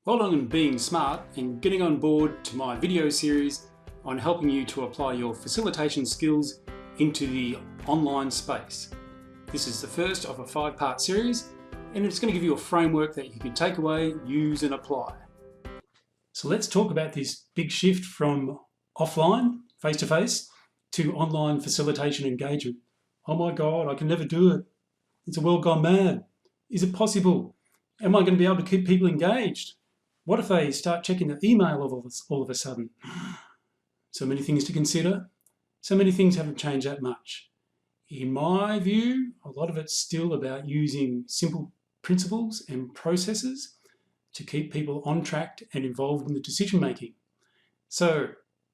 Well done on being smart and getting on board to my video series on helping you to apply your facilitation skills into the online space. This is the first of a 5-part series, and it's going to give you a framework that you can take away, use and apply. So let's talk about this big shift from offline, face-to-face, to online facilitation engagement. Oh my God, I can never do it. It's a world gone mad. Is it possible? Am I going to be able to keep people engaged? What if they start checking their email all of a sudden? So many things to consider. So many things haven't changed that much. In my view, a lot of it's still about using simple principles and processes to keep people on track and involved in the decision making. So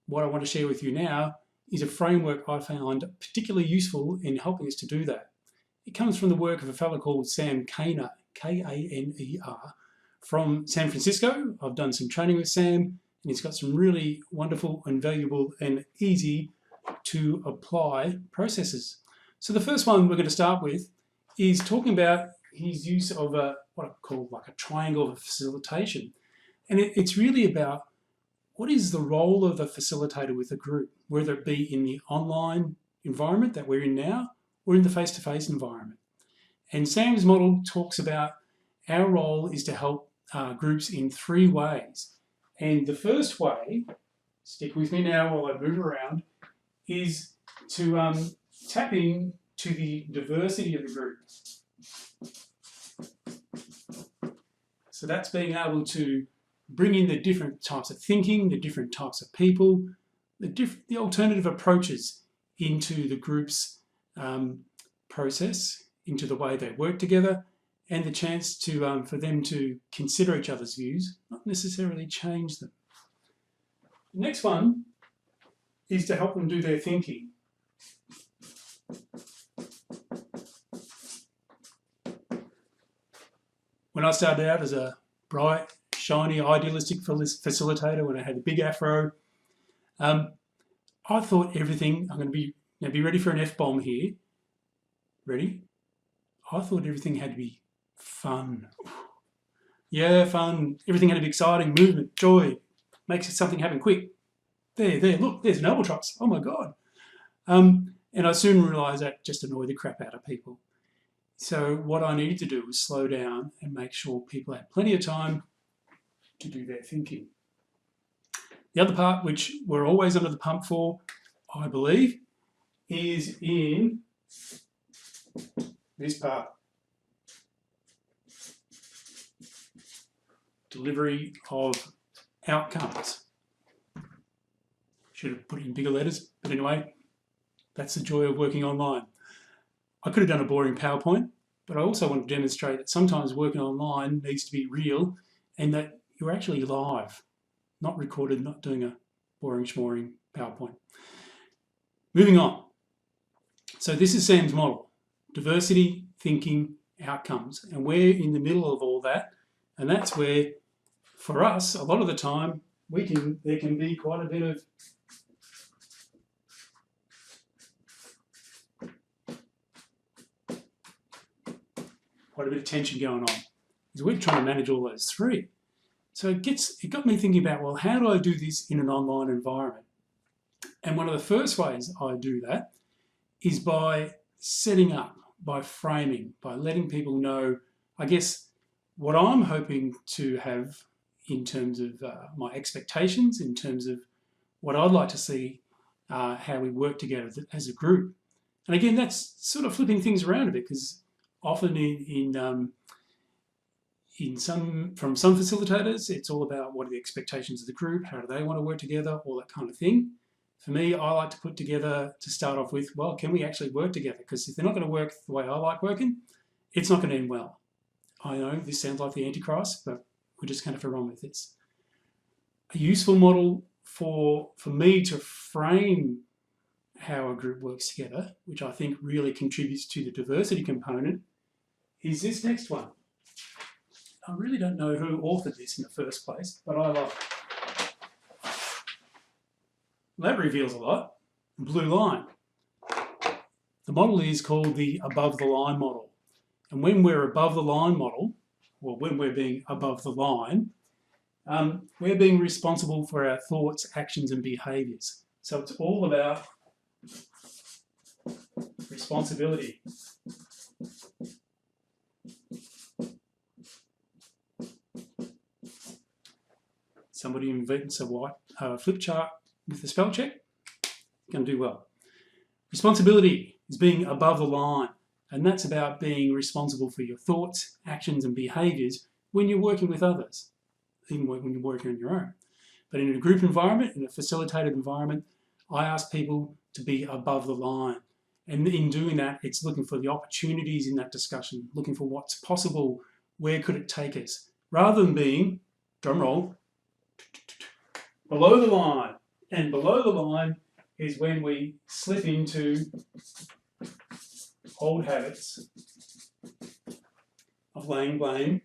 what I want to share with you now is a framework I found particularly useful in helping us to do that. It comes from the work of a fellow called Sam Kaner, K-A-N-E-R, from San Francisco. I've done some training with Sam, and he's got some really wonderful and valuable and easy to apply processes. So the first one we're going to start with is talking about his use of what I call like a triangle of facilitation. And it's really about what is the role of a facilitator with a group, whether it be in the online environment that we're in now or in the face-to-face environment. And Sam's model talks about our role is to help groups in 3 ways. And the first way, stick with me now while I move around, is to tap in to the diversity of the group. So that's being able to bring in the different types of thinking, the different types of people, the alternative approaches into the group's process, into the way they work together, and the chance to for them to consider each other's views, not necessarily change them. The next one is to help them do their thinking. When I started out as a bright, shiny, idealistic facilitator, when I had a big afro, I thought everything, I'm going to be ready for an F-bomb here. Ready? I thought everything had to be fun. Yeah, fun. Everything had to be exciting, movement, joy, makes something happen quick. There, look, there's an albatross. Oh my God. And I soon realised that just annoyed the crap out of people. So what I needed to do was slow down and make sure people had plenty of time to do their thinking. The other part, which we're always under the pump for, I believe, is in this part. Delivery of outcomes. Should have put it in bigger letters, but anyway, that's the joy of working online. I could have done a boring PowerPoint, but I also want to demonstrate that sometimes working online needs to be real and that you're actually live, not recorded, not doing a boring schmoring PowerPoint. Moving on. So this is Sam's model: diversity, thinking, outcomes, and we're in the middle of all that. And that's where, for us, a lot of the time, there can be quite a bit of tension going on, because we're trying to manage all those 3. So it got me thinking about, well, how do I do this in an online environment? And one of the first ways I do that is by setting up, by framing, by letting people know, I guess, what I'm hoping to have in terms of my expectations, in terms of what I'd like to see, how we work together as a group. And again, that's sort of flipping things around a bit, because often from some facilitators, it's all about what are the expectations of the group, how do they want to work together, all that kind of thing. For me, I like to put together, to start off with, well, can we actually work together? Because if they're not going to work the way I like working, it's not going to end well. I know this sounds like the Antichrist, but we're just going to have to run with this. A useful model for me to frame how a group works together, which I think really contributes to the diversity component, is this next one. I really don't know who authored this in the first place, but I love it. That reveals a lot. Blue line. The model is called the above the line model. And when we're above the line model, or when we're being above the line, We're being responsible for our thoughts, actions and behaviours. So it's all about responsibility. Somebody invents a flip chart with the spell check, going to do well. Responsibility is being above the line, and that's about being responsible for your thoughts, actions and behaviours when you're working with others, even when you're working on your own. But in a group environment, in a facilitated environment, I ask people to be above the line. And in doing that, it's looking for the opportunities in that discussion, looking for what's possible, where could it take us, rather than being, drum roll, below the line. And below the line is when we slip into old habits of laying blame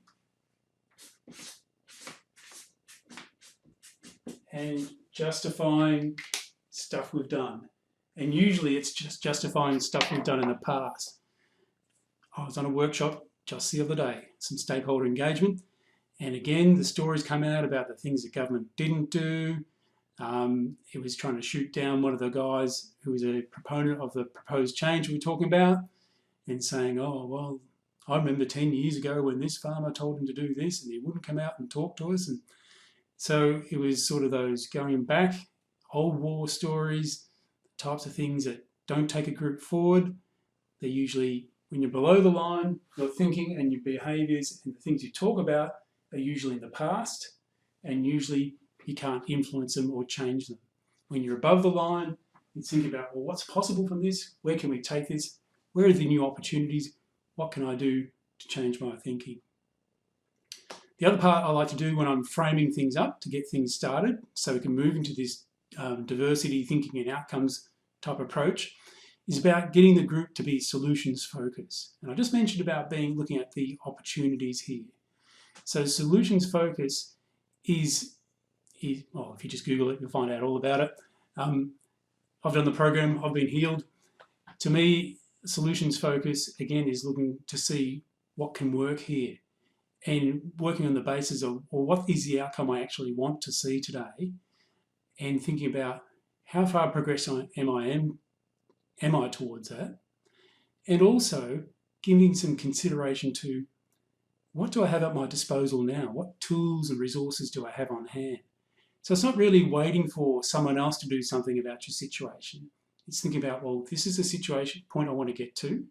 and justifying stuff we've done. And usually it's just justifying stuff we've done in the past. I was on a workshop just the other day, some stakeholder engagement, and again the stories come out about the things the government didn't do. It was trying to shoot down one of the guys who was a proponent of the proposed change we were talking about and saying, oh, well, I remember 10 years ago when this farmer told him to do this and he wouldn't come out and talk to us. And so it was sort of those going back, old war stories, types of things that don't take a group forward. They're usually, when you're below the line, your thinking and your behaviours and the things you talk about are usually in the past, and usually you can't influence them or change them. When you're above the line, you think about, well, what's possible from this? Where can we take this? Where are the new opportunities? What can I do to change my thinking? The other part I like to do when I'm framing things up to get things started, so we can move into this diversity thinking and outcomes type approach, is about getting the group to be solutions focused. And I just mentioned about looking at the opportunities here. So solutions focus is well, if you just Google it, you'll find out all about it. I've done the program, I've been healed. To me, solutions focus, again, is looking to see what can work here and working on the basis of, well, what is the outcome I actually want to see today, and thinking about how far progressed am I towards that, and also giving some consideration to what do I have at my disposal now? What tools and resources do I have on hand? So it's not really waiting for someone else to do something about your situation. It's thinking about, well, this is the point I want to get to.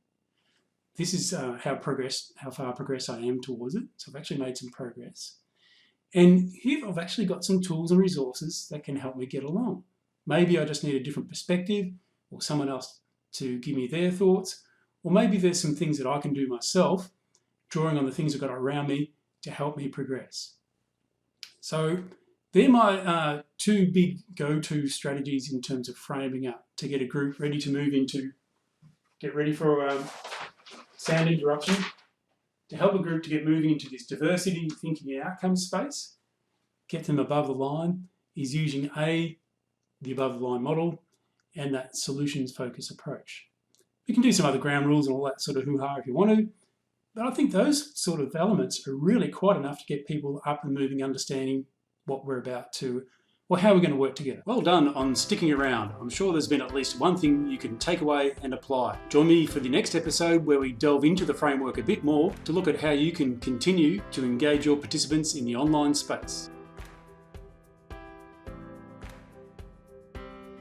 This is how far progressed I am towards it. So I've actually made some progress. And here I've actually got some tools and resources that can help me get along. Maybe I just need a different perspective or someone else to give me their thoughts. Or maybe there's some things that I can do myself, drawing on the things I've got around me to help me progress. So they're my two big go-to strategies in terms of framing up to get a group ready to move into, get ready for sound interruption, to help a group to get moving into this diversity thinking and outcomes space, get them above the line, is using the above the line model and that solutions focus approach. You can do some other ground rules and all that sort of hoo-ha if you want to, but I think those sort of elements are really quite enough to get people up and moving, understanding what we're about to, or how we're going to work together. Well done on sticking around. I'm sure there's been at least one thing you can take away and apply. Join me for the next episode where we delve into the framework a bit more to look at how you can continue to engage your participants in the online space.